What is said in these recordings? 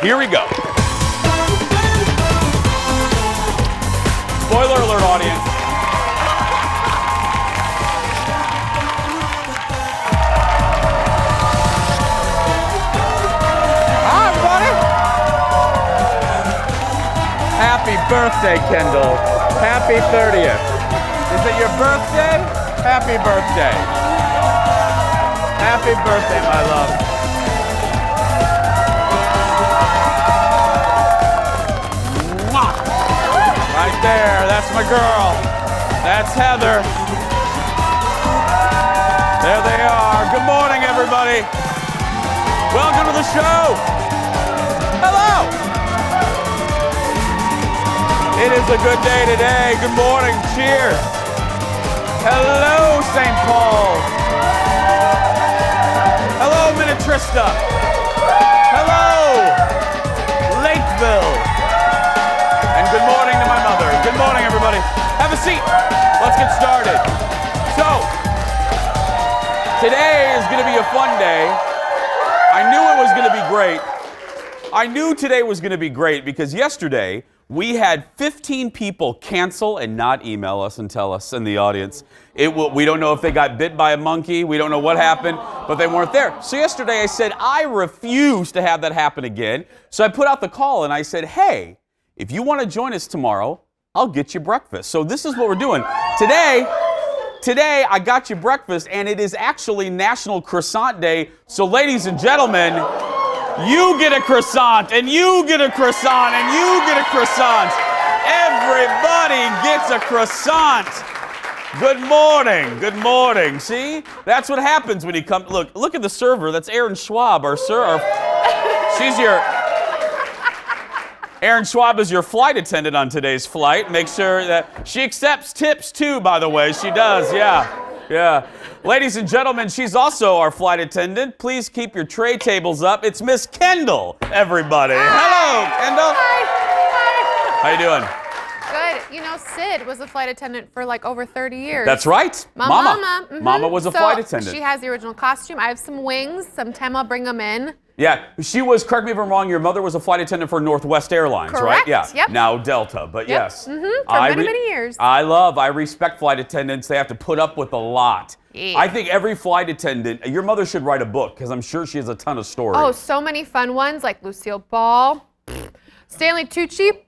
Here we go. Spoiler alert, audience. Hi, everybody. Happy birthday, Kendall. Happy 30th. Is it your birthday? Happy birthday. Happy birthday, my love. Right there, that's my girl. That's Heather. There they are. Good morning, everybody. Welcome to the show. Hello. It is a good day today. Good morning. Cheers. Hello, St. Paul. Hello, Minnetrista. Hello, Lakeville. And good morning to my mother. Good morning, everybody. Have a seat. Let's get started. So, today is going to be a fun day. I knew it was going to be great. I knew today was going to be great because yesterday we had 15 people cancel and not email us and tell us in the audience. We don't know if they got bit by a monkey. We don't know what happened, but they weren't there. So yesterday I said, I refuse to have that happen again. So I put out the call and I said, hey, if you want to join us tomorrow, I'll get you breakfast. So this is what we're doing. Today I got you breakfast, and it is actually National Croissant Day. So ladies and gentlemen, you get a croissant, and you get a croissant, and you get a croissant. Everybody gets a croissant. Good morning. Good morning. See? That's what happens when you come. Look at the server. That's Aaron Schwab, Aaron Schwab is your flight attendant on today's flight. Make sure that she accepts tips too, by the way. She does, yeah. Ladies and gentlemen, she's also our flight attendant. Please keep your tray tables up. It's Miss Kendall, everybody. Hi. Hello, Kendall. Hi. How you doing? Good. You know, Sid was a flight attendant for like over 30 years. That's right. Mama. Mm-hmm. Mama was a flight attendant. She has the original costume. I have some wings. Sometime I'll bring them in. Yeah, she was, correct me if I'm wrong, your mother was a flight attendant for Northwest Airlines, right? Correct. Yeah. Yep. Now Delta, but Yep. yes. Mm-hmm. For many years. I respect flight attendants. They have to put up with a lot. Yeah. I think every flight attendant, your mother should write a book because I'm sure she has a ton of stories. Oh, so many fun ones like Lucille Ball, Stanley Tucci.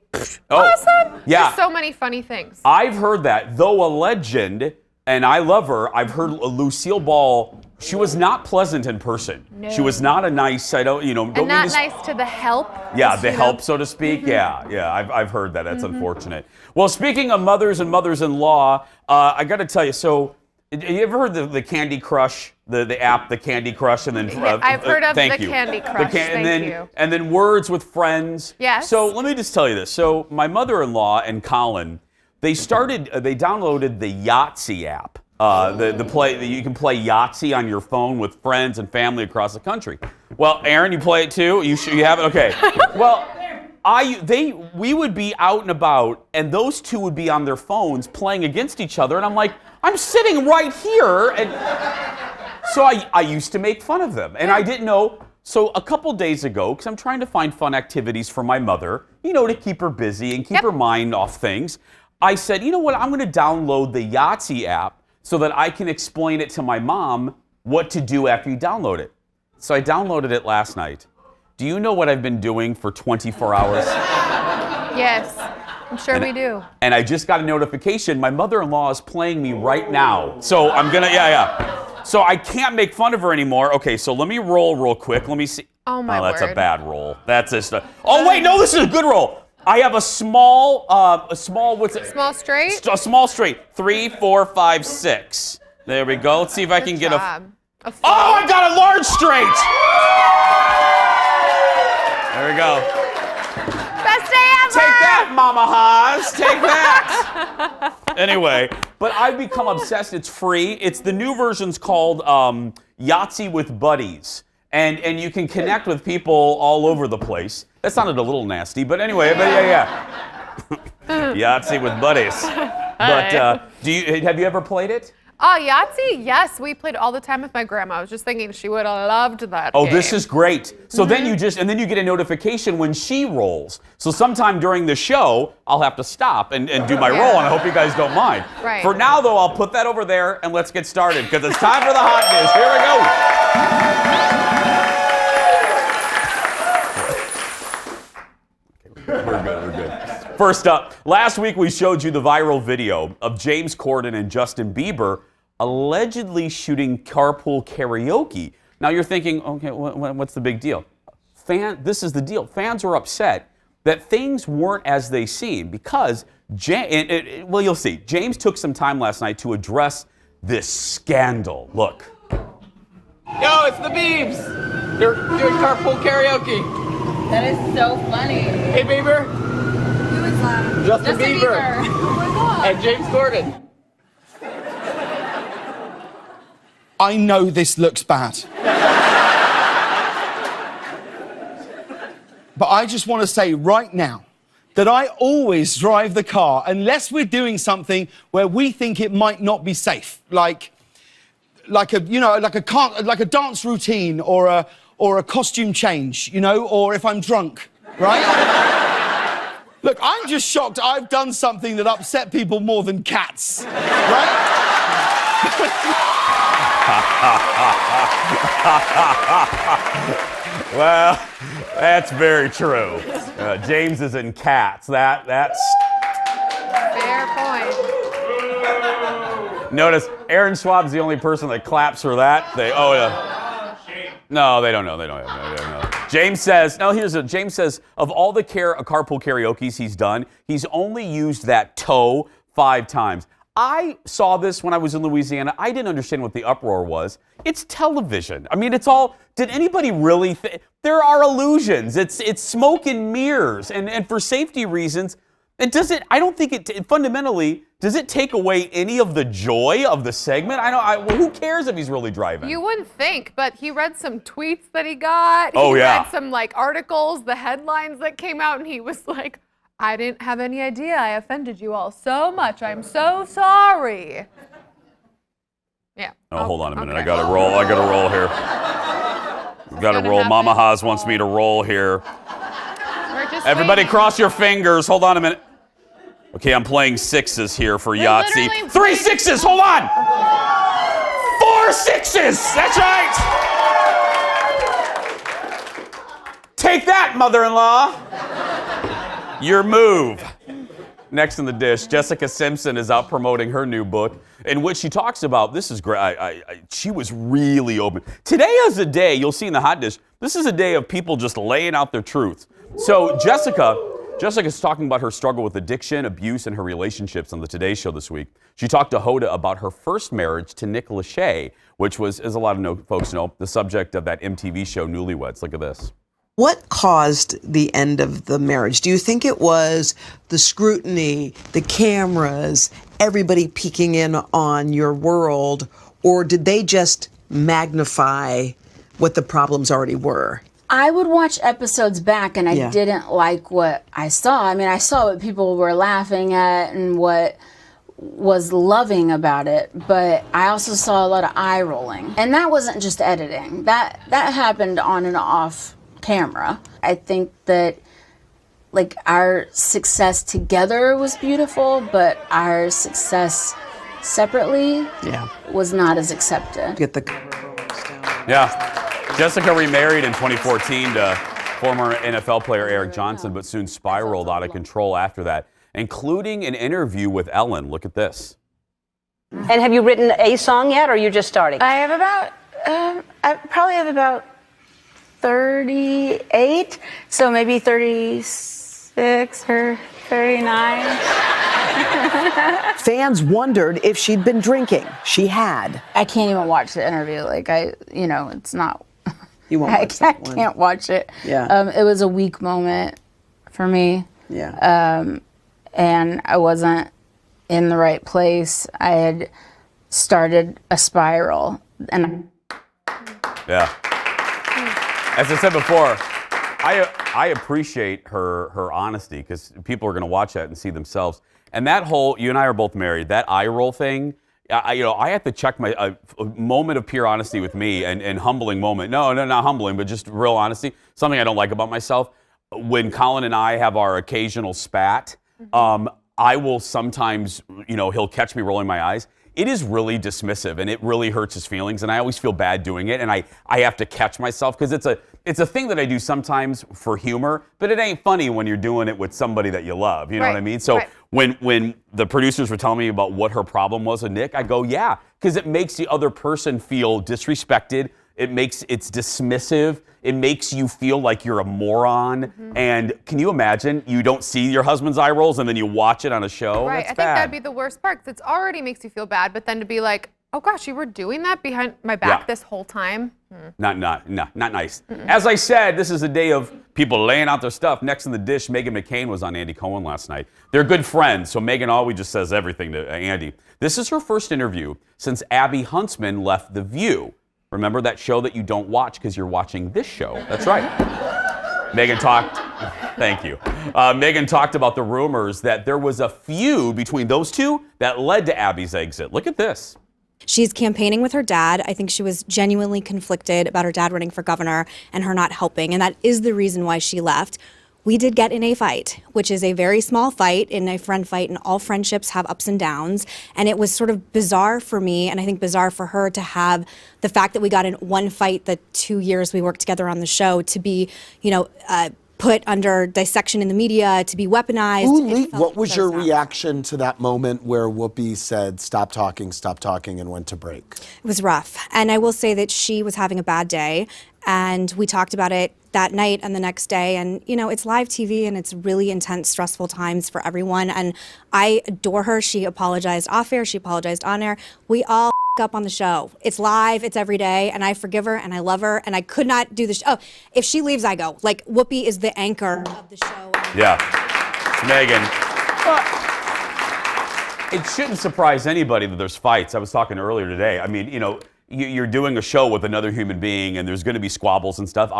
Oh, Awesome. yeah. There's so many funny things. I've heard that. Though a legend, and I love her, I've heard Lucille Ball, she was not pleasant in person. No. She was not a nice, don't and not nice to the help. Yeah, the help, so to speak. Mm-hmm. Yeah, I've heard that. That's unfortunate. Well, speaking of mothers and mothers-in-law, I got to tell you, so you ever heard the Candy Crush, the app, the Candy Crush, and then I've heard of the thank you. Candy Crush. Thank you. And then Words with Friends. Yes. So let me just tell you this. So my mother-in-law and Colin, they downloaded the Yahtzee app. You can play Yahtzee on your phone with friends and family across the country. Well, Aaron, you play it too? You have it? Okay. Well, we would be out and about, and those two would be on their phones playing against each other, and I'm like, I'm sitting right here, and so I used to make fun of them, and I didn't know. So a couple days ago, because I'm trying to find fun activities for my mother, to keep her busy and keep her mind off things, I said, you know what, I'm going to download the Yahtzee app so that I can explain it to my mom what to do after you download it. So I downloaded it last night. Do you know what I've been doing for 24 hours? Yes, I'm sure we do. And I just got a notification. My mother-in-law is playing me right now. So I'm going to, So I can't make fun of her anymore. Okay, so let me roll real quick. Let me see. Oh, my that's word. a bad roll. That's just oh, wait, no, this is a good roll. I have a small, what's it? Small straight? A small straight. 3, 4, 5, 6. There we go. Let's see if I can get a Oh, I got a large straight. There we go. Best day ever! Take that, Mama Haas. Take that. Anyway, but I've become obsessed. It's free. It's the new version's called Yahtzee with Buddies. And you can connect with people all over the place. That sounded a little nasty, but anyway, yeah. Yahtzee with Buddies. But have you ever played it? Yahtzee? Yes, we played all the time with my grandma. I was just thinking she would have loved that game. This is great. So then you then you get a notification when she rolls. So sometime during the show, I'll have to stop and do my roll, and I hope you guys don't mind. Right. For now, though, I'll put that over there, and let's get started, because it's time for the hot dish. Here we go. We're good. First up, last week we showed you the viral video of James Corden and Justin Bieber allegedly shooting carpool karaoke. Now you're thinking, okay, what's the big deal? This is the deal. Fans were upset that things weren't as they seem because, you'll see. James took some time last night to address this scandal. Look. Yo, it's the Biebs. They're doing carpool karaoke. That is so funny. Hey, Bieber. Who is that? Justin Bieber. Oh my God. And James Corden. I know this looks bad. But I just want to say right now that I always drive the car unless we're doing something where we think it might not be safe, like a dance routine or a costume change, or if I'm drunk, right? Look, I'm just shocked I've done something that upset people more than cats, right? Well, that's very true. James is in Cats. That's Fair point. Notice Aaron Schwab's the only person that claps for that. No, they don't know. They don't know. James says, James says, of all the carpool karaokes he's done, he's only used that toe 5 times. I saw this when I was in Louisiana. I didn't understand what the uproar was. It's television. I mean, it's all, did anybody really think? There are illusions. It's smoke and mirrors. And for safety reasons, I don't think it fundamentally, does it take away any of the joy of the segment? Who cares if he's really driving? You wouldn't think, but he read some tweets that he got. He read some articles, the headlines that came out, and he was like, I didn't have any idea I offended you all so much. I'm so sorry. Yeah. Oh, hold on a minute. Okay. I gotta roll here. Gotta roll. happen. Mama Haas wants me to roll here. We're just Everybody waiting. cross your fingers. Hold on a minute. Okay, I'm playing 6s here for Yahtzee. literally 3 waiting. 6s, hold on! 4 6s, that's right! Take that, mother-in-law! Your move. Next in the dish, Jessica Simpson is out promoting her new book, in which she talks about, this is great, she was really open. Today is a day, you'll see in the hot dish, this is a day of people just laying out their truths. So Jessica's talking about her struggle with addiction, abuse, and her relationships on the Today Show this week. She talked to Hoda about her first marriage to Nick Lachey, which was, as a lot of folks know, the subject of that MTV show Newlyweds. Look at this. What caused the end of the marriage? Do you think it was the scrutiny, the cameras, everybody peeking in on your world, or did they just magnify what the problems already were? I would watch episodes back and I didn't like what I saw. I mean, I saw what people were laughing at and what was loving about it, but I also saw a lot of eye rolling. And that wasn't just editing. That happened on and off camera. I think that our success together was beautiful, but our success separately was not as accepted. Get the cover rolls down. Yeah. Jessica remarried in 2014 to former NFL player Eric Johnson, but soon spiraled out of control after that, including an interview with Ellen. Look at this. And have you written a song yet, or are you just starting? I have about, I probably have about 38, so maybe 36 or 39. Fans wondered if she'd been drinking. She had. I can't even watch the interview. It's not. You won't watch I that one. can't watch it. Yeah. It was a weak moment for me. Yeah. And I wasn't in the right place. I had started a spiral, and Yeah. As I said before, I appreciate her honesty, because people are going to watch that and see themselves. And that whole, you and I are both married, that eye roll thing, I have to check my a moment of pure honesty with me and humbling moment. No, not humbling, but just real honesty. Something I don't like about myself. When Colin and I have our occasional spat, I will sometimes, he'll catch me rolling my eyes. It is really dismissive, and it really hurts his feelings, and I always feel bad doing it, and I have to catch myself, because it's a thing that I do sometimes for humor, but it ain't funny when you're doing it with somebody that you love, you know what I mean? So when the producers were telling me about what her problem was with Nick, I go, yeah, because it makes the other person feel disrespected, it's dismissive, it makes you feel like you're a moron, and can you imagine, you don't see your husband's eye rolls and then you watch it on a show? Right, That's I think bad. that'd be the worst part, because it already makes you feel bad, but then to be like, oh gosh, you were doing that behind my back this whole time? Not nice. As I said, this is a day of people laying out their stuff. Next in the dish, Meghan McCain was on Andy Cohen last night. They're good friends, so Meghan always just says everything to Andy. This is her first interview since Abby Huntsman left The View. Remember that show that you don't watch because you're watching this show? That's right. Meghan talked, thank you. Meghan talked about the rumors that there was a feud between those two that led to Abby's exit. Look at this. She's campaigning with her dad. I think she was genuinely conflicted about her dad running for governor and her not helping, and that is the reason why she left. We did get in a fight, which is a very small fight, in a friend fight, and all friendships have ups and downs. And it was sort of bizarre for me, and I think bizarre for her, to have the fact that we got in one fight the 2 years we worked together on the show to be, put under dissection in the media, to be weaponized. What was your reaction to that moment where Whoopi said, stop talking, and went to break? It was rough. And I will say that she was having a bad day, and we talked about it that night and the next day. And, it's live TV, and it's really intense, stressful times for everyone. And I adore her. She apologized off air. She apologized on air. We all up on the show. It's live. It's every day. And I forgive her and I love her. And I could not do the show. Oh, if she leaves, I go. Like, Whoopi is the anchor of the show. Yeah. Meghan. It shouldn't surprise anybody that there's fights. I was talking earlier today. I mean, you're doing a show with another human being, and there's going to be squabbles and stuff.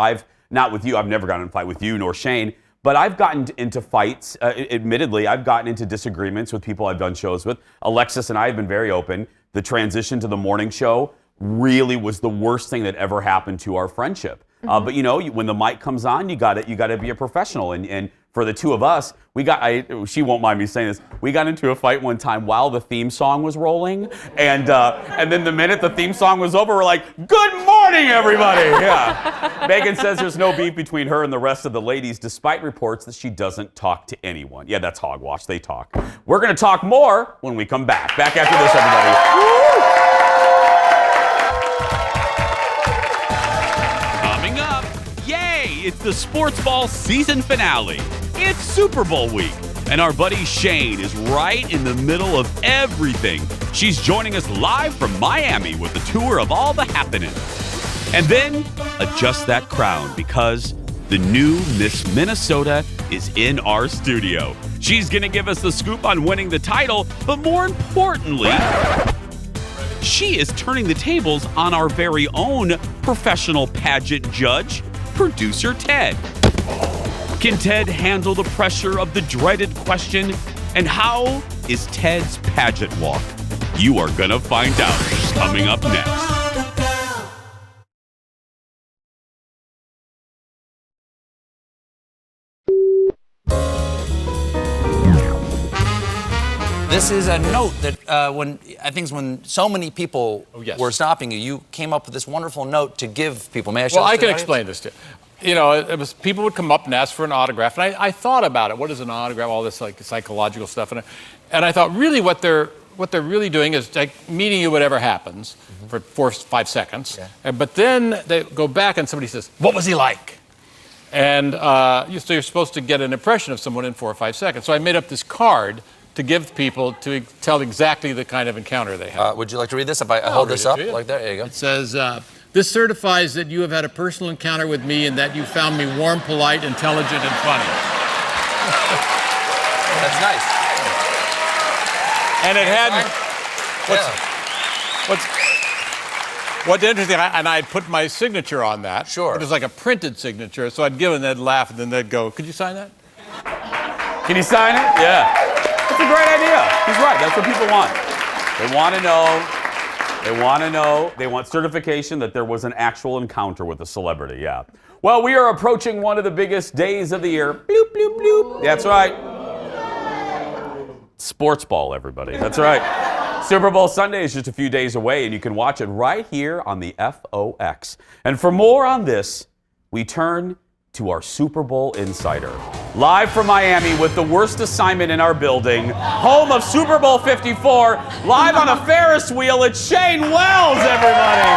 Not with you. I've never gotten in a fight with you nor Shane. But I've gotten into fights. Admittedly, I've gotten into disagreements with people I've done shows with. Alexis and I have been very open. The transition to the morning show really was the worst thing that ever happened to our friendship. But when the mic comes on, you got to be a professional. And for the two of us, she won't mind me saying this, we got into a fight one time while the theme song was rolling. And then the minute the theme song was over, we're like, good morning, everybody. Yeah. Meghan says there's no beef between her and the rest of the ladies, despite reports that she doesn't talk to anyone. Yeah, that's hogwash. They talk. We're going to talk more when we come back. Back after this, everybody. Woo! Coming up, yay! It's the Sports Ball season finale. It's Super Bowl week, and our buddy Shane is right in the middle of everything. She's joining us live from Miami with a tour of all the happenings. And then, adjust that crown, because the new Miss Minnesota is in our studio. She's going to give us the scoop on winning the title, but more importantly, she is turning the tables on our very own professional pageant judge, producer Ted. Can Ted handle the pressure of the dreaded question? And how is Ted's pageant walk? You are going to find out coming up next. This is a note that when so many people were stopping you, you came up with this wonderful note to give people. May I show Well, this I to can the explain this to you. It was people would come up and ask for an autograph, and I thought about it. What is an autograph? All this like psychological stuff, and I thought really what they're really doing is like meeting you whatever happens for 4 or 5 seconds, but then they go back and somebody says, "What was he like?" And so you're supposed to get an impression of someone in 4 or 5 seconds. So I made up this card to give people to tell exactly the kind of encounter they had. Would you like to read this? If I hold this up like that, there you go. It says, this certifies that you have had a personal encounter with me and that you found me warm, polite, intelligent, and funny. That's nice. And it had, what's interesting, and I'd put my signature on that. Sure. It was like a printed signature, so I'd give them, they'd laugh, and then they'd go, could you sign that? Can you sign it? Yeah. That's a great idea. He's right. That's what people want. They want to know. They want to know. They want certification that there was an actual encounter with a celebrity. Yeah. Well, we are approaching one of the biggest days of the year. Bloop, bloop, bloop. That's right. Sports ball, everybody. That's right. Super Bowl Sunday is just a few days away, and you can watch it right here on the FOX. And for more on this, we turn to our Super Bowl insider. Live from Miami with the worst assignment in our building, home of Super Bowl 54, live on a Ferris wheel, it's Shane Wells, everybody.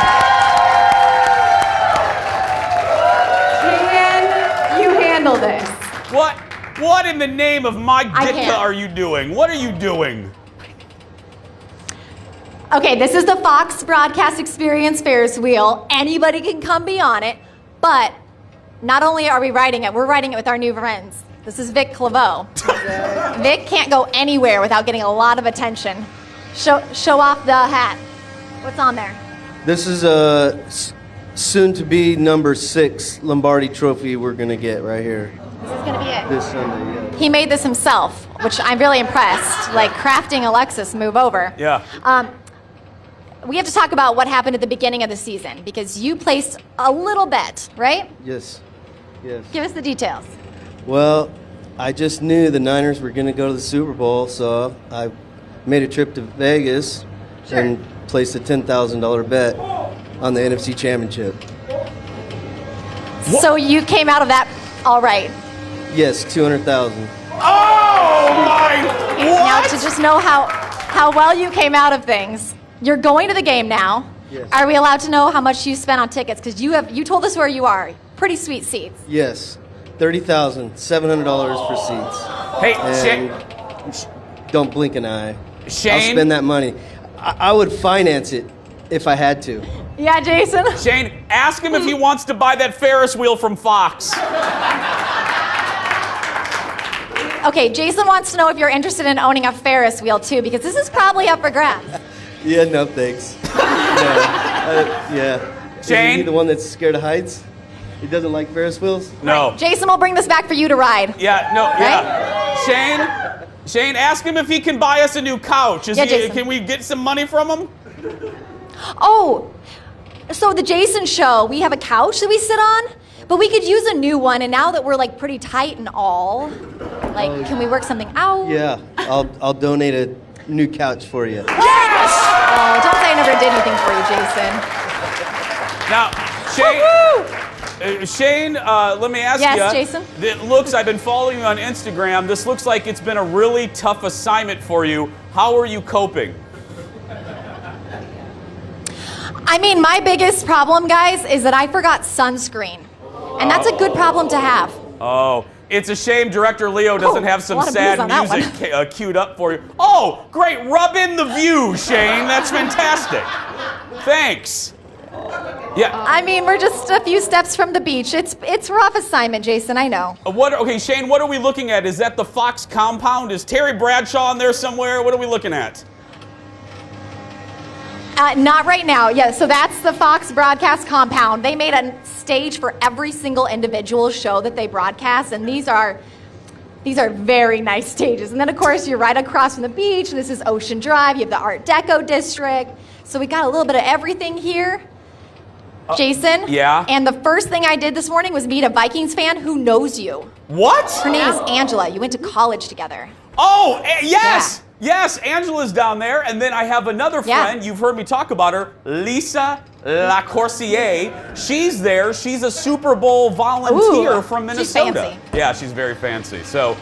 Can you handle this? What in the name of my Ditka are you doing? What are you doing? Okay, this is the Fox Broadcast Experience Ferris wheel. Anybody can come be on it, but not only are we riding it, we're riding it with our new friends. This is Vic Claveau. Vic can't go anywhere without getting a lot of attention. Show off the hat. What's on there? This is a soon-to-be number 6 Lombardi trophy we're going to get right here. This is going to be it. This Sunday, yeah. He made this himself, which I'm really impressed. Like crafting Alexis, move over. Yeah. We have to talk about what happened at the beginning of the season because you placed a little bet, right? Yes. Yes. Give us the details. Well, I just knew the Niners were going to go to the Super Bowl, so I made a trip to Vegas and placed a $10,000 bet on the NFC Championship. So you came out of that all right. Yes, 200,000. Oh my! Now to just know how well you came out of things. You're going to the game now. Yes. Are we allowed to know how much you spent on tickets? Because you told us where you are. Pretty sweet seats. Yes, $30,700 for seats. Hey, and don't blink an eye. Shane? I'll spend that money. I would finance it if I had to. Yeah, Jason? Shane, ask him if he wants to buy that Ferris wheel from Fox. Okay, Jason wants to know if you're interested in owning a Ferris wheel too, because this is probably up for grabs. Yeah, no thanks. Yeah. Shane? Is he the one that's scared of heights? He doesn't like Ferris wheels? No. Jason will bring this back for you to ride. Yeah, no, yeah. Shane, ask him if he can buy us a new couch. Can we get some money from him? Oh, so the Jason show, we have a couch that we sit on, but we could use a new one, and now that we're like pretty tight and all, like, can we work something out? Yeah, I'll donate a new couch for you. Yes! Oh, don't say I never did anything for you, Jason. Now, Shane, let me ask you. Yes, Jason? I've been following you on Instagram. This looks like it's been a really tough assignment for you. How are you coping? I mean, my biggest problem, guys, is that I forgot sunscreen. And that's a good problem to have. Oh, it's a shame director Leo doesn't have some sad music queued up for you. Oh, great. Rub in the view, Shane. That's fantastic. Thanks. Yeah. I mean, we're just a few steps from the beach. It's a rough assignment, Jason, I know. Okay, Shane, what are we looking at? Is that the Fox compound? Is Terry Bradshaw in there somewhere? What are we looking at? Not right now. Yeah, so that's the Fox broadcast compound. They made a stage for every single individual show that they broadcast, and these are very nice stages. And then, of course, you're right across from the beach, and this is Ocean Drive. You have the Art Deco district. So we got a little bit of everything here. Jason? Yeah? And the first thing I did this morning was meet a Vikings fan who knows you. What? Her name is Angela. You went to college together. Oh, yes! Yeah. Yes, Angela's down there. And then I have another friend. You've heard me talk about her, Lisa Lacourcier. She's there. She's a Super Bowl volunteer from Minnesota. She's fancy. Yeah, she's very fancy. So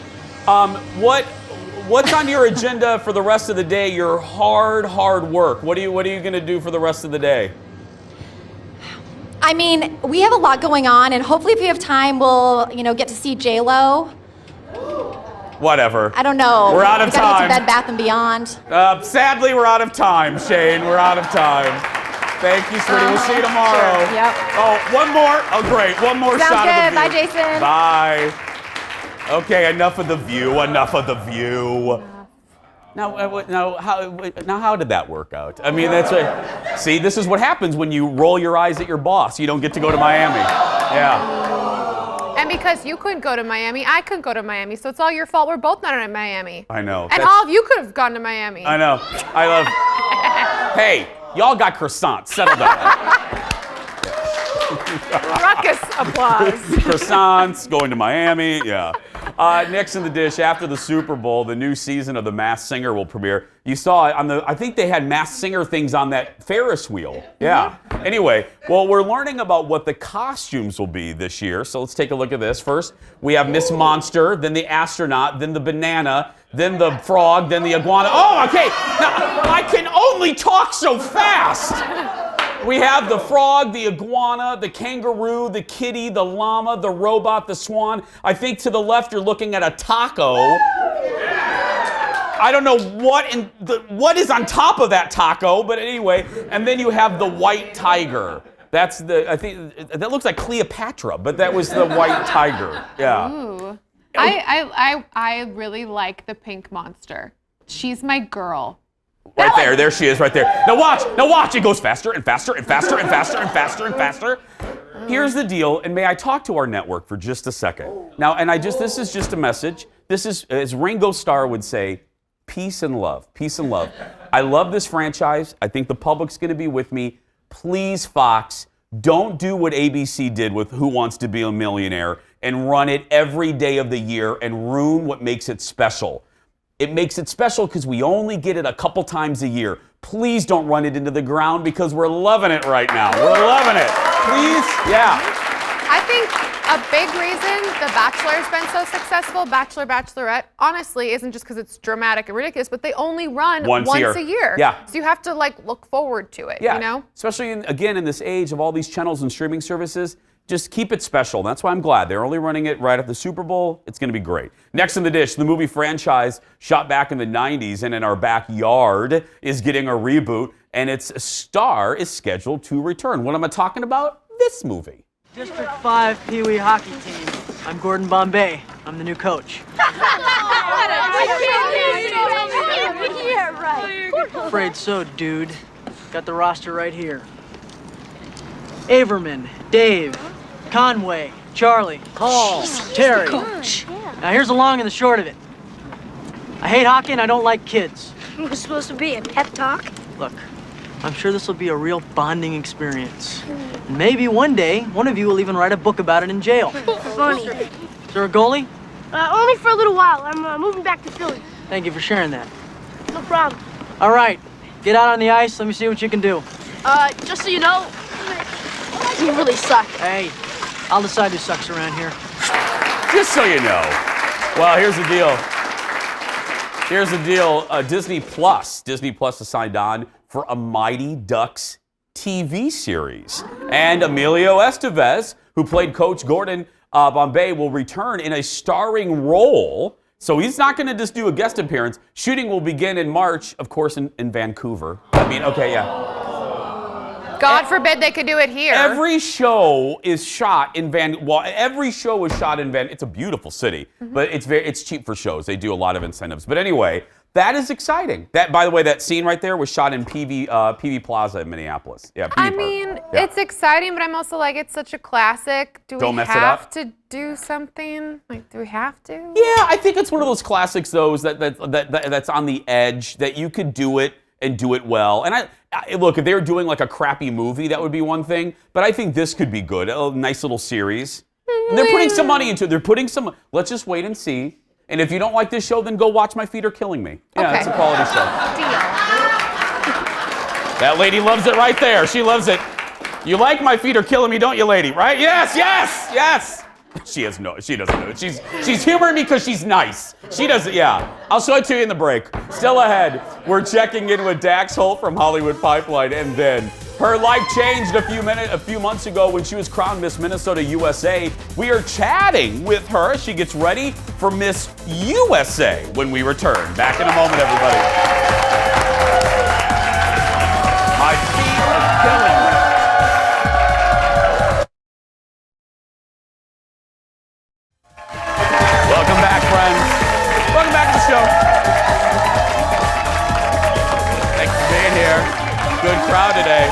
what's on your agenda for the rest of the day? Your hard work. What are you going to do for the rest of the day? I mean, we have a lot going on, and hopefully if we have time, we'll, get to see J-Lo. Whatever. I don't know. We're out of time. We gotta get to Bed Bath & Beyond. Sadly, we're out of time, Shane. We're out of time. Thank you, sweetie. We'll see you tomorrow. Sure. Yep. Oh, one more. Oh, great. One more shot of the view. Bye, Jason. Bye. Okay, enough of the view. Enough of the view. Now, how did that work out? I mean, that's right. See, this is what happens when you roll your eyes at your boss. You don't get to go to Miami. Yeah. And because you couldn't go to Miami, I couldn't go to Miami, so it's all your fault. We're both not in Miami. I know. And all of you could have gone to Miami. I know. I love. Hey, y'all got croissants. Settle down. Ruckus applause. Croissants, going to Miami, yeah. Next in the dish, after the Super Bowl, the new season of The Masked Singer will premiere. You saw it on the, I think they had Masked Singer things on that Ferris wheel. Yeah. Anyway, well, we're learning about what the costumes will be this year, so let's take a look at this. First, we have Miss Monster, then the astronaut, then the banana, then the frog, then the iguana. Oh, okay. Now, I can only talk so fast. We have the frog, the iguana, the kangaroo, the kitty, the llama, the robot, the swan. I think to the left you're looking at a taco. I don't know what is on top of that taco, but anyway. And then you have the white tiger. That's the, I think, that looks like Cleopatra, but that was the white tiger. Yeah. Ooh. I really like the pink monster. She's my girl. Right there she is, right there. Now watch, it goes faster and faster and faster and faster and faster and faster. Here's the deal, and may I talk to our network for just a second? Now, and this is just a message. This is, as Ringo Starr would say, peace and love, peace and love. I love this franchise. I think the public's gonna be with me. Please, Fox, don't do what ABC did with Who Wants to Be a Millionaire and run it every day of the year and ruin what makes it special. It makes it special because we only get it a couple times a year. Please don't run it into the ground because we're loving it right now. We're loving it. Please, yeah. I think a big reason The Bachelor's been so successful, Bachelor, Bachelorette, honestly, isn't just because it's dramatic and ridiculous, but they only run once a year. Yeah. So you have to look forward to it, Yeah. you know? Especially, again, in this age of all these channels and streaming services, just keep it special. That's why I'm glad. They're only running it right at the Super Bowl. It's going to be great. Next in the dish, the movie franchise shot back in the 90s and in our backyard is getting a reboot, and its star is scheduled to return. What am I talking about? This movie. District 5 Pee Wee hockey team. I'm Gordon Bombay. I'm the new coach. Afraid so, dude. Got the roster right here. Averman, Dave, Conway, Charlie, Paul, Terry. Now here's the long and the short of it. I hate hockey and I don't like kids. What's supposed to be a pep talk? Look, I'm sure this will be a real bonding experience. And maybe one day, one of you will even write a book about it in jail. Funny. Is there a goalie? Only for a little while. I'm moving back to Philly. Thank you for sharing that. No problem. All right, get out on the ice. Let me see what you can do. Just so you know, you really suck. Hey, I'll decide who sucks around here. Just so you know. Well, here's the deal. Here's the deal. Disney Plus has signed on for a Mighty Ducks TV series. And Emilio Estevez, who played Coach Gordon Bombay, will return in a starring role. So he's not going to just do a guest appearance. Shooting will begin in March, of course, in Vancouver. I mean, okay, yeah. God forbid they could do it here. Every show is shot in every show is shot in It's a beautiful city, but it's cheap for shows. They do a lot of incentives. But anyway, that is exciting. That, by the way, that scene right there was shot in PV Plaza in Minneapolis. Yeah, I mean, it's exciting, but I'm also like, it's such a classic. Do we have to do something? Like, do we have to? Yeah, I think it's one of those classics, though, that's on the edge, that you could do it and do it well. And I look, if they were doing like a crappy movie, that would be one thing. But I think this could be good. A nice little series. And they're putting some money into it. Let's just wait and see. And if you don't like this show, then go watch My Feet Are Killing Me. Yeah, it's a quality show. Deal. That lady loves it right there. She loves it. You like My Feet Are Killing Me, don't you, lady? Right? Yes, yes, yes. She doesn't know it. She's humoring me because she's nice. She doesn't, yeah. I'll show it to you in the break. Still ahead, we're checking in with Dax Holt from Hollywood Pipeline, and then her life changed a few months ago when she was crowned Miss Minnesota USA. We are chatting with her as she gets ready for Miss USA when we return. Back in a moment, everybody. My feet are killing me. Welcome back, friends. Welcome back to the show. Thanks for being here. Good crowd today.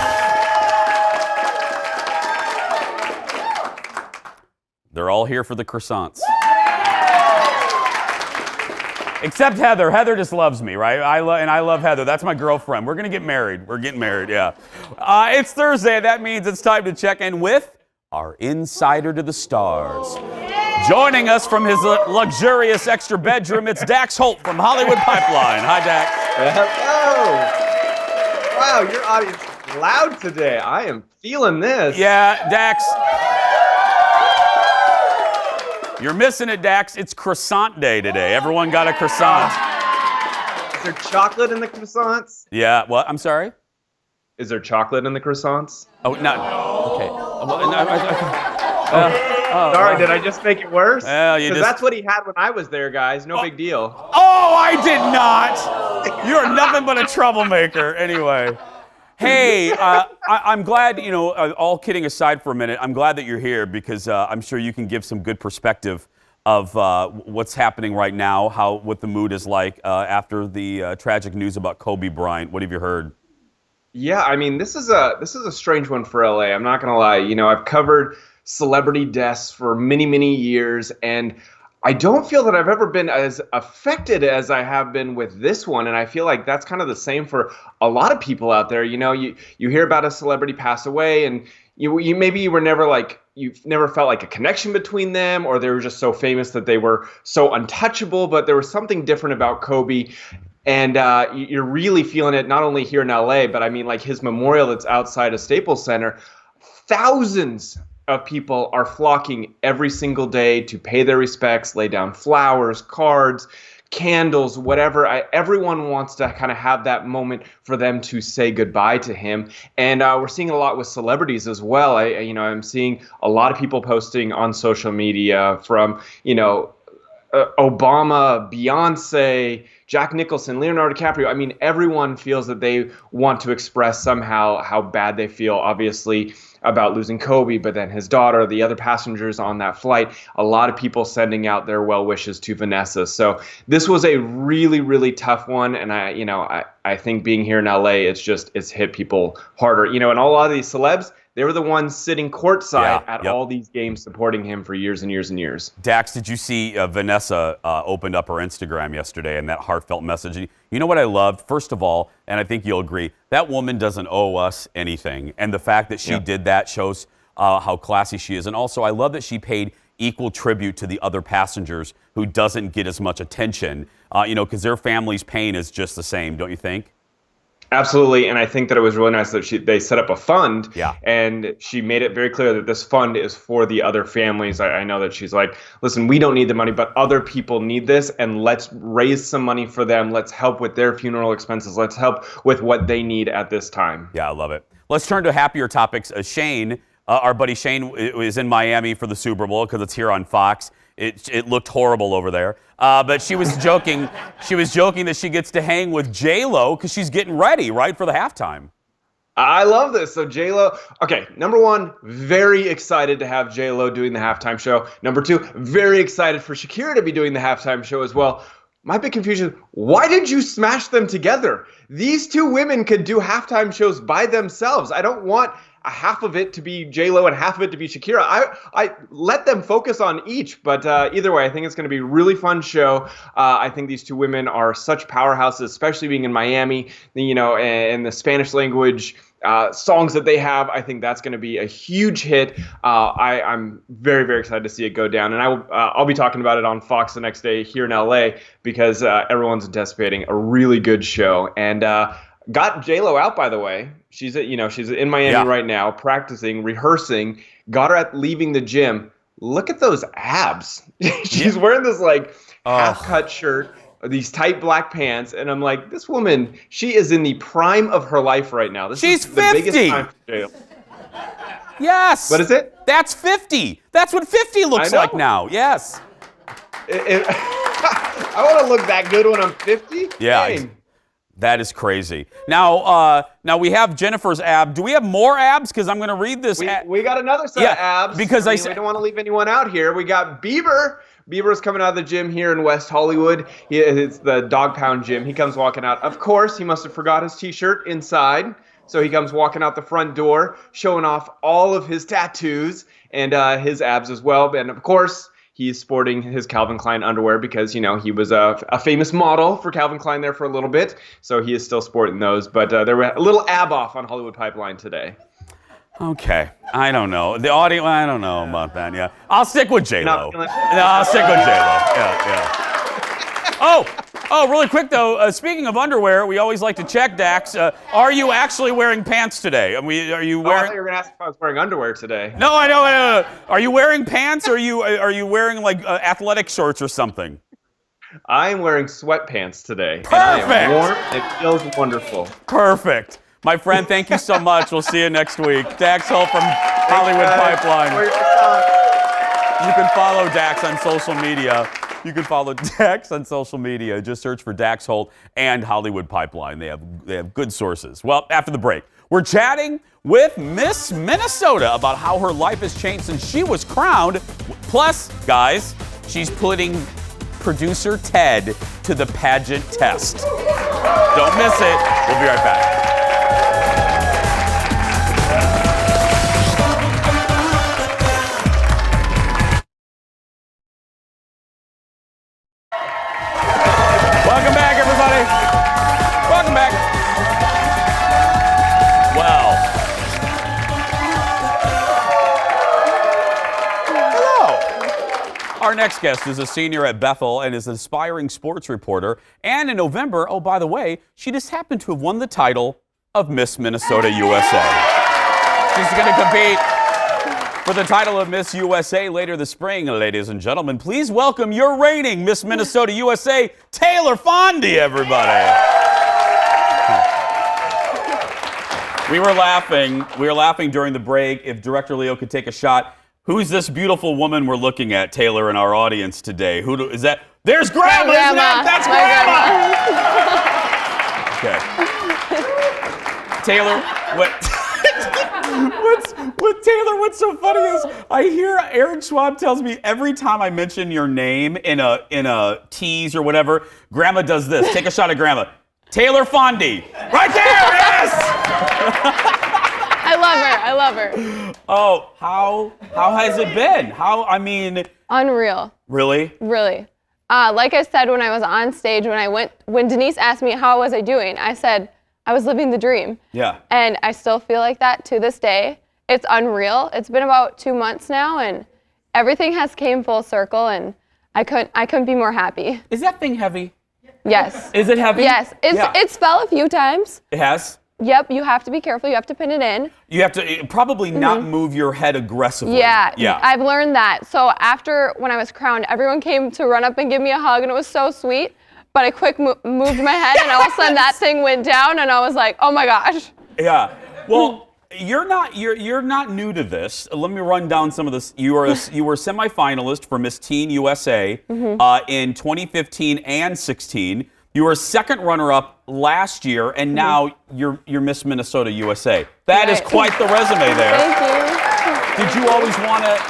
They're Heather, all here for the croissants. Except Heather. Heather just loves me, right? I love Heather. That's my girlfriend. We're going to get married. We're getting married, yeah. It's Thursday. That means it's time to check in with our insider to the stars. Joining us from his luxurious extra bedroom, it's Dax Holt from Hollywood Pipeline. Hi, Dax. Hello. Wow, your audience is loud today. I am feeling this. Yeah, Dax. You're missing it, Dax. It's croissant day today. Everyone got a croissant. Is there chocolate in the croissants? Yeah, what? I'm sorry? Is there chocolate in the croissants? Oh, no. Okay. Sorry, did I just make it worse? Well, Because that's what he had when I was there, guys. No big deal. Oh, I did not. You're nothing but a troublemaker. Anyway. Hey, I'm glad, all kidding aside for a minute, I'm glad that you're here because I'm sure you can give some good perspective of what's happening right now, what the mood is like after the tragic news about Kobe Bryant. What have you heard? Yeah, I mean, this is a strange one for LA. I'm not going to lie. I've covered celebrity deaths for many, many years, and I don't feel that I've ever been as affected as I have been with this one, and I feel like that's kind of the same for a lot of people out there. You hear about a celebrity pass away, and you've never felt like a connection between them, or they were just so famous that they were so untouchable. But there was something different about Kobe, and you're really feeling it not only here in LA, but I mean like his memorial that's outside of Staples Center. Thousands of people are flocking every single day to pay their respects, lay down flowers, cards, candles, whatever. Everyone wants to kind of have that moment for them to say goodbye to him. And we're seeing a lot with celebrities as well. I'm seeing a lot of people posting on social media from, Obama, Beyonce, Jack Nicholson, Leonardo DiCaprio. I mean, everyone feels that they want to express somehow how bad they feel, obviously, about losing Kobe, but then his daughter, the other passengers on that flight, a lot of people sending out their well wishes to Vanessa. So this was a really, really tough one. And I think being here in LA, it's hit people harder. And a lot of these celebs, they were the ones sitting courtside at all these games supporting him for years and years and years. Dax, did you see Vanessa opened up her Instagram yesterday and that heartfelt message? You know what I loved? First of all, and I think you'll agree, that woman doesn't owe us anything. And the fact that she did that shows how classy she is. And also, I love that she paid equal tribute to the other passengers who doesn't get as much attention, because their family's pain is just the same, don't you think? Absolutely, and I think that it was really nice that they set up a fund, and she made it very clear that this fund is for the other families. I know that she's like, listen, we don't need the money, but other people need this, and let's raise some money for them. Let's help with their funeral expenses. Let's help with what they need at this time. Yeah, I love it. Let's turn to happier topics. Shane, our buddy Shane, is in Miami for the Super Bowl because it's here on Fox. It looked horrible over there. But she was joking. She was joking that she gets to hang with J-Lo because she's getting ready, right, for the halftime. I love this. So J-Lo, okay, number one, very excited to have J-Lo doing the halftime show. Number two, very excited for Shakira to be doing the halftime show as well. My big confusion, why did you smash them together? These two women could do halftime shows by themselves. I don't want a half of it to be J-Lo and half of it to be Shakira. I let them focus on each, but either way, I think it's going to be a really fun show. I think these two women are such powerhouses, especially being in Miami, and the Spanish language songs that they have. I think that's going to be a huge hit. I'm very, very excited to see it go down, and I'll be talking about it on Fox the next day here in LA because everyone's anticipating a really good show. And got J-Lo out, by the way. She's in Miami right now, practicing, rehearsing. Got her leaving the gym. Look at those abs. She's wearing this half-cut shirt, these tight black pants, and I'm like, this woman, she is in the prime of her life right now. She's 50. The biggest time for J-Lo. Yes. What is it? That's 50. That's what 50 looks like now. Yes. I want to look that good when I'm 50. Yeah. Dang. That is crazy. Now we have Jennifer's ab. Do we have more abs? Because I'm going to read this. We got another set of abs. Because we don't want to leave anyone out here. We got Bieber. Bieber's coming out of the gym here in West Hollywood. It's the Dog Pound gym. He comes walking out. Of course, he must have forgot his T-shirt inside. So he comes walking out the front door, showing off all of his tattoos. and his abs as well. And of course, he's sporting his Calvin Klein underwear because, you know, he was a famous model for Calvin Klein there for a little bit. So he is still sporting those. But there were a little ab off on Hollywood Pipeline today. Okay, I don't know. The audio, I don't know about that, yeah. I'll stick with J-Lo. No, I'll stick with J-Lo, yeah. Oh, really quick though, speaking of underwear, we always like to check, Dax. Are you actually wearing pants today? Are you wearing... I thought you were going to ask if I was wearing underwear today. No, I know. Are you wearing pants, or are you wearing, like, athletic shorts or something? I'm wearing sweatpants today. Perfect! And I am warm. It feels wonderful. Perfect. My friend, thank you so much. We'll see you next week. Dax Holt from Hollywood Pipeline. You can follow Dax on social media. Just search for Dax Holt and Hollywood Pipeline. They have good sources. Well, after the break, we're chatting with Miss Minnesota about how her life has changed since she was crowned. Plus, guys, she's putting producer Ted to the pageant test. Don't miss it. We'll be right back. Welcome back, everybody. Welcome back. Well, hello. Our next guest is a senior at Bethel and is an aspiring sports reporter. And in November, oh, by the way, she just happened to have won the title of Miss Minnesota USA. She's going to compete for the title of Miss USA later this spring. Ladies and gentlemen, please welcome your reigning Miss Minnesota USA, Taylor Fondy, everybody. We were laughing during the break. If Director Leo could take a shot. Who's this beautiful woman we're looking at, Taylor, in our audience today? Is that? There's Grandma, isn't that? That's Grandma. Okay. Taylor, what's so funny is I hear Aaron Schwab tells me every time I mention your name in a tease or whatever, Grandma does this. Take a shot at Grandma. Taylor Fondy. Right there, yes! I love her. Oh, how has it been? Unreal. Really? Really. Like I said when I was on stage, when Denise asked me how was I doing, I said I was living the dream. Yeah. And I still feel like that to this day. It's unreal. It's been about 2 months now, and everything has came full circle, and I couldn't be more happy. Is that thing heavy? Yes. Is it heavy? Yes. It's fell a few times. It has? Yep, you have to be careful. You have to pin it in. You have to probably not move your head aggressively. Yeah, I've learned that. So when I was crowned, everyone came to run up and give me a hug, and it was so sweet. But I quick moved my head, and all of a sudden that thing went down, and I was like, oh my gosh. Yeah. Well, you're not new to this. Let me run down some of this. You were semifinalist for Miss Teen USA in 2015 and 16. You were second runner-up last year, and now you're Miss Minnesota USA. That is quite the resume there. Thank you. Did you always want to?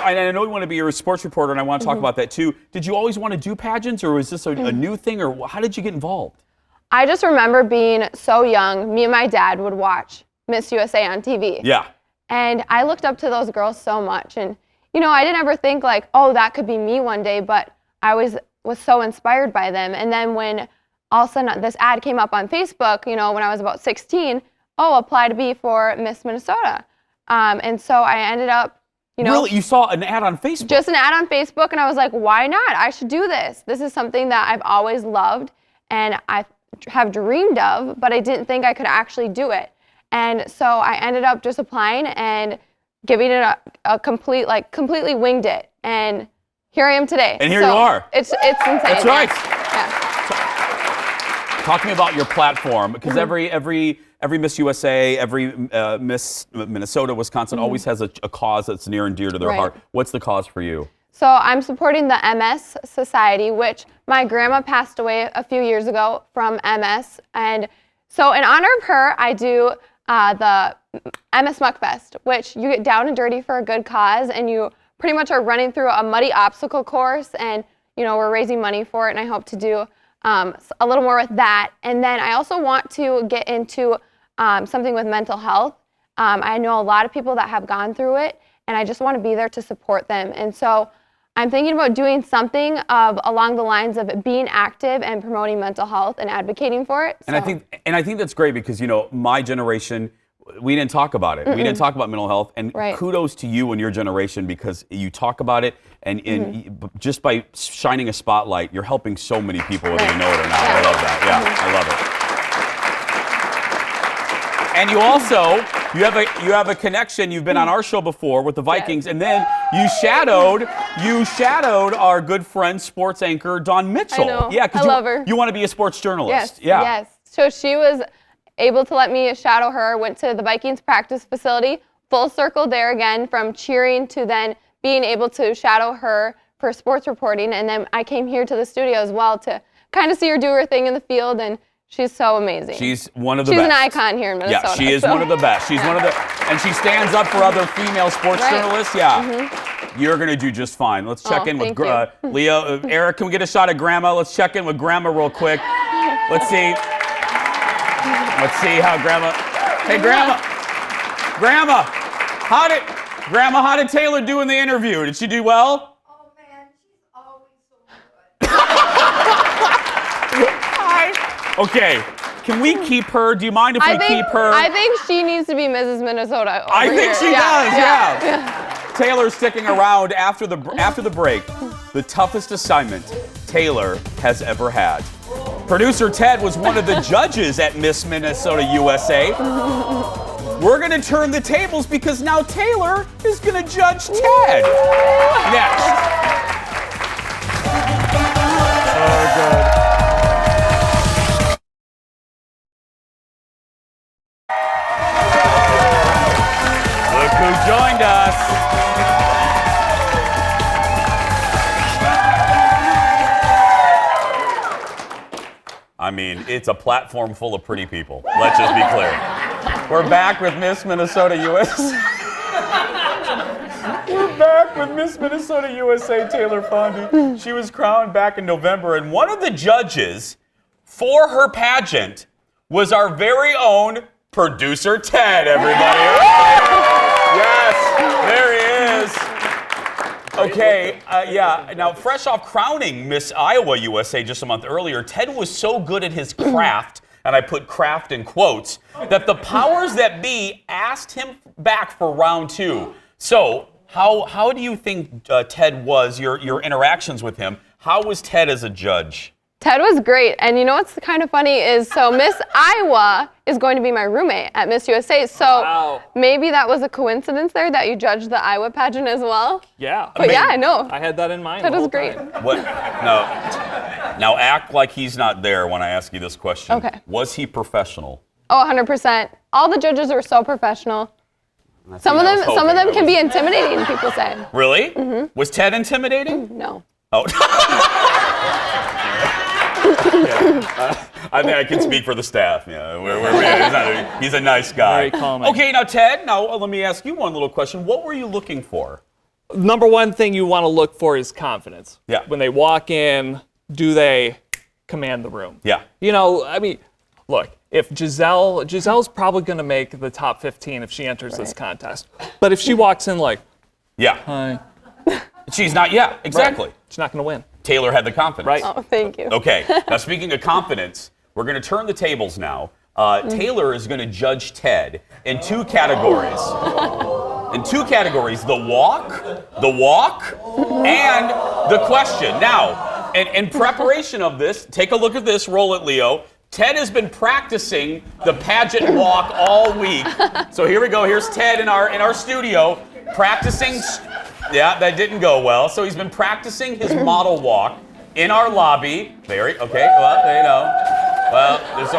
I know you want to be a sports reporter, and I want to talk about that too. Did you always want to do pageants, or was this a new thing, or how did you get involved? I just remember being so young. Me and my dad would watch Miss USA on TV. Yeah. And I looked up to those girls so much, and I didn't ever think like, oh, that could be me one day, but I was so inspired by them. And then when all of a sudden this ad came up on Facebook, when I was about 16, apply to be for Miss Minnesota. And so I ended up, Really? You saw an ad on Facebook? Just an ad on Facebook, and I was like, why not? I should do this. This is something that I've always loved and I have dreamed of, but I didn't think I could actually do it. And so I ended up just applying and giving it a completely winged it. And here I am today. And here you are. It's insane. That's right. Yeah. Talk to me about your platform, because every Miss USA, every Miss Minnesota, Wisconsin always has a cause that's near and dear to their heart. What's the cause for you? So I'm supporting the MS Society, which my grandma passed away a few years ago from MS. And so in honor of her, I do the MS Muckfest, which you get down and dirty for a good cause, and you pretty much are running through a muddy obstacle course, and we're raising money for it, and I hope to do a little more with that. And then I also want to get into something with mental health. I know a lot of people that have gone through it, and I just want to be there to support them. And so I'm thinking about doing something along the lines of being active and promoting mental health and advocating for it. And I think that's great because, you know, my generation, we didn't talk about it. We didn't talk about mental health. And kudos to you and your generation because you talk about it and just by shining a spotlight, you're helping so many people whether you know it or not. I love that. Yeah, I love it. And you also, you have a connection. You've been on our show before with the Vikings, and then you shadowed our good friend, sports anchor Dawn Mitchell. I know. Yeah, I love her. You want to be a sports journalist. Yes. Yeah. Yes. So she was able to let me shadow her. Went to the Vikings practice facility. Full circle there again, from cheering to then being able to shadow her for sports reporting, and then I came here to the studio as well to kind of see her do her thing in the field, and she's so amazing. She's one of the best. best. She's an icon here in Minnesota. Yeah, she is one of the best. She's one of the, and she stands up for other female sports journalists. Yeah, you're gonna do just fine. Let's check in with Leo. Eric, can we get a shot of Grandma? Let's check in with Grandma real quick. Let's see how Grandma. Hey, Grandma, how did Taylor do in the interview? Did she do well? Oh man, she's always so good. Okay, can we keep her? Do you mind if we keep her? I think she needs to be Mrs. Minnesota. I think she does, yeah. Taylor's sticking around after the break. The toughest assignment Taylor has ever had. Producer Ted was one of the judges at Miss Minnesota USA. We're going to turn the tables because now Taylor is going to judge Ted. Next. Oh, good. Look who joined us. I mean, it's a platform full of pretty people. Let's just be clear. We're back with Miss Minnesota USA. We're back with Miss Minnesota USA, Taylor Fondy. She was crowned back in November, and one of the judges for her pageant was our very own producer Ted, everybody. Yes, there he is. Okay, yeah. Now, fresh off crowning Miss Iowa USA just a month earlier, Ted was so good at his craft, and I put craft in quotes, that the powers that be asked him back for round 2. So, how do you think Ted was, your interactions with him? How was Ted as a judge? Ted was great, and you know what's kind of funny is, so Miss Iowa is going to be my roommate at Miss USA, so maybe that was a coincidence there that you judged the Iowa pageant as well? Yeah. But yeah, I know. I had that in mind. Ted was great. What? Now act like he's not there when I ask you this question. Okay. Was he professional? Oh, 100%. All the judges were so professional. Some of them can be intimidating, people say. Really? Mm-hmm. Was Ted intimidating? No. Oh. I think I can speak for the staff. Yeah, he's a nice guy. Very calming. Okay, now Ted, let me ask you one little question. What were you looking for? Number one thing you want to look for is confidence. Yeah. When they walk in, do they command the room? Yeah. You know, I mean, look, if Giselle's probably going to make the top 15 if she enters this contest. But if she walks in like, hi. She's not, exactly. Right. She's not going to win. Taylor had the confidence. Right. Oh, thank you. Okay, now speaking of confidence, we're going to turn the tables now. Taylor is going to judge Ted in 2 categories. In 2 categories, the walk, and the question. Now, in preparation of this, take a look at this, roll it, Leo. Ted has been practicing the pageant walk all week. So here we go, here's Ted in our studio, practicing. Yeah, that didn't go well. So he's been practicing his model walk in our lobby. Okay, well, there you know. Well, there's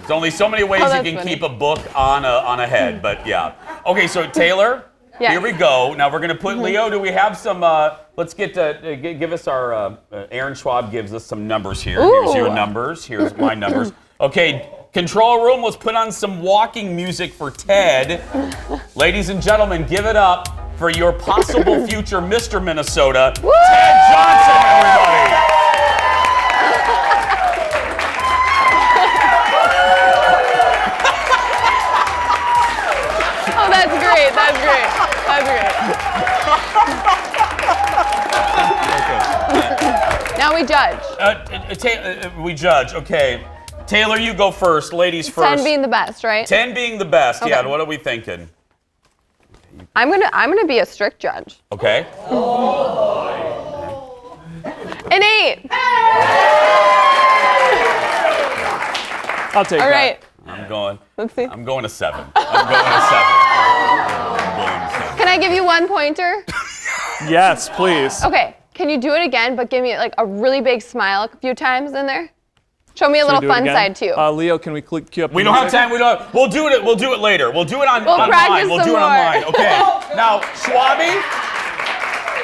only so many ways you can keep a book on a head, but yeah. Okay, so Taylor, here we go. Now we're gonna put Leo. Do we have some? Let's give us our. Aaron Schwab gives us some numbers here. Ooh. Here's your numbers. Here's my numbers. Okay, control room. Let's put on some walking music for Ted. Ladies and gentlemen, give it up for your possible future Mr. Minnesota, Ted Johnson, everybody. Now we judge. We judge. Okay. Taylor, you go first. Ladies first. 10 being the best, right? 10 being the best. Okay. Yeah. What are we thinking? I'm gonna be a strict judge. Okay. An 8. I'll take All that. right. I'm going. Let's see. I'm going to 7. I'm going to 7. Can I give you 1 pointer? Yes, please. Okay. Can you do it again, but give me like a really big smile a few times in there? Show me a Should we little do it fun again? side too. Leo, can we cue up? We don't have time. We'll do it. We'll do it later. We'll do it online. practice We'll do some it online. more. Okay. Now,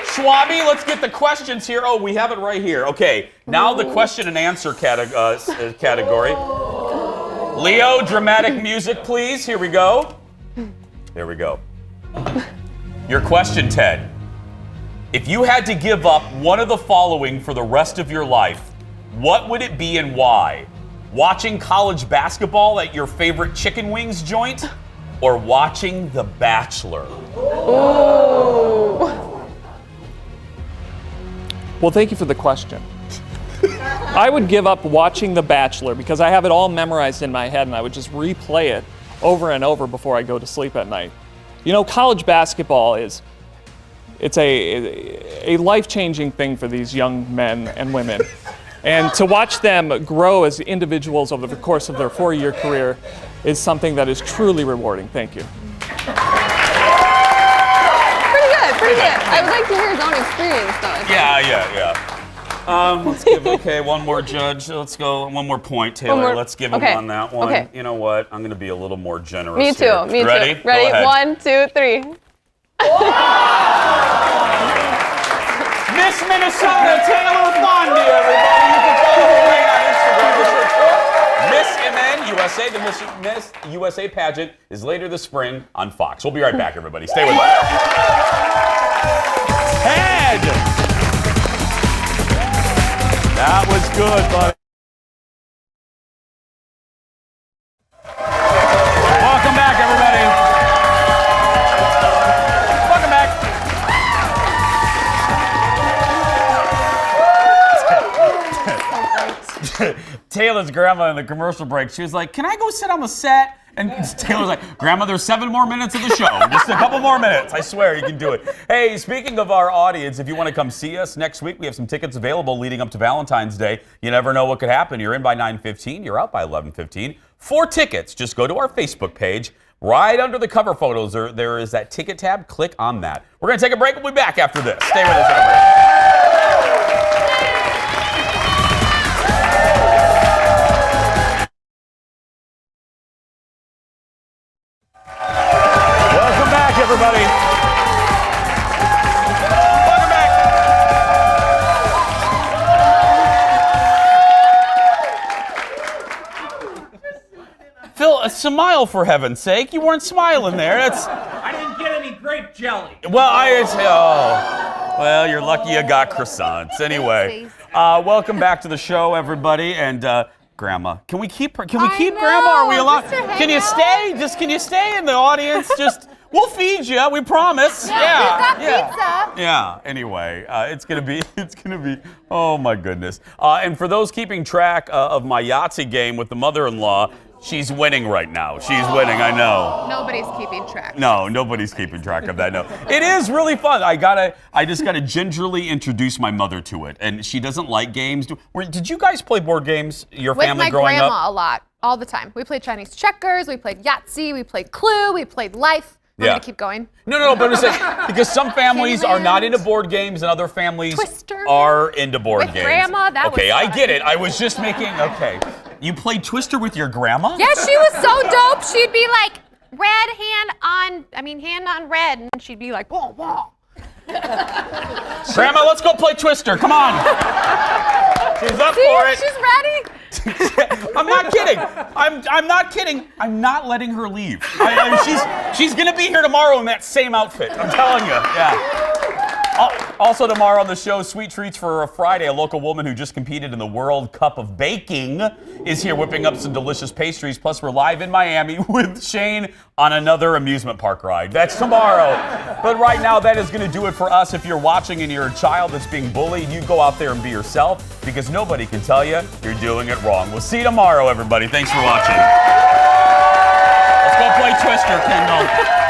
Schwabi, let's get the questions here. Oh, we have it right here. Okay. Now the question and answer category. Leo, dramatic music, please. Here we go. There we go. Your question, Ted. If you had to give up one of the following for the rest of your life, what would it be and why? Watching college basketball at your favorite chicken wings joint or watching The Bachelor? Ooh. Well, thank you for the question. I would give up watching The Bachelor because I have it all memorized in my head and I would just replay it over and over before I go to sleep at night. You know, college basketball it's a life-changing thing for these young men and women. And to watch them grow as individuals over the course of their 4-year career is something that is truly rewarding. Thank you. Pretty good. I would like to hear his own experience though. Yeah. Let's give one more judge. Let's go one more point, Taylor. Let's give him on that one. Okay. You know what? I'm going to be a little more generous. Me too. Here. Me too. Ready? Ready? Go ahead. 1, 2, 3. Miss Minnesota Taylor Fondy, everybody. You can follow her right on Instagram. Miss MN USA. The Miss USA pageant is later this spring on Fox. We'll be right back, everybody. Stay with us. Ted! That was good, buddy. Welcome back, everybody. Welcome back. Taylor's grandma in the commercial break, she was like, "Can I go sit on the set?" And Taylor's like, "Grandma, there's 7 more minutes of the show. Just a couple more minutes. I swear you can do it." Hey, speaking of our audience, if you want to come see us next week, we have some tickets available leading up to Valentine's Day. You never know what could happen. You're in by 9:15. You're out by 11:15. 4 tickets. Just go to our Facebook page. Right under the cover photos, there is that ticket tab. Click on that. We're going to take a break. We'll be back after this. Stay with us, everybody. Welcome back, everybody. Welcome back. Phil, smile for heaven's sake. You weren't smiling there. I didn't get any grape jelly. Well, you're lucky you got croissants. Anyway, welcome back to the show, everybody. And Grandma, can we keep Grandma? Are we allowed? Can you stay? Can you stay in the audience? We'll feed you. We promise. Yeah. We've got pizza. Yeah. Anyway, it's gonna be. Oh my goodness. And for those keeping track of my Yahtzee game with the mother-in-law, she's winning right now. She's winning. I know. Nobody's keeping track. No, nobody's keeping track of that. No, it is really fun. I just gotta gingerly introduce my mother to it, and she doesn't like games. Did you guys play board games? Your family growing up? With my grandma a lot, all the time. We played Chinese checkers. We played Yahtzee. We played Clue. We played Life. I'm gonna keep going. No, but I'm saying, because some families are not into board games and other families are into board games. Grandma, that was okay, I fun. get it. I was just making, okay. You played Twister with your grandma? Yeah, she was so dope. She'd be like, hand on red, and she'd be like, whoa, whoa. Grandma, let's go play Twister. Come on. She's up for it. She's ready. I'm not kidding. I'm not kidding. I'm not letting her leave. She's gonna be here tomorrow in that same outfit. I'm telling you. Yeah. Also tomorrow on the show, sweet treats for a Friday. A local woman who just competed in the World Cup of Baking is here whipping up some delicious pastries. Plus, we're live in Miami with Shane on another amusement park ride. That's tomorrow. But right now, that is going to do it for us. If you're watching and you're a child that's being bullied, you go out there and be yourself because nobody can tell you you're doing it wrong. We'll see you tomorrow, everybody. Thanks for watching. Let's go play Twister, Kendall.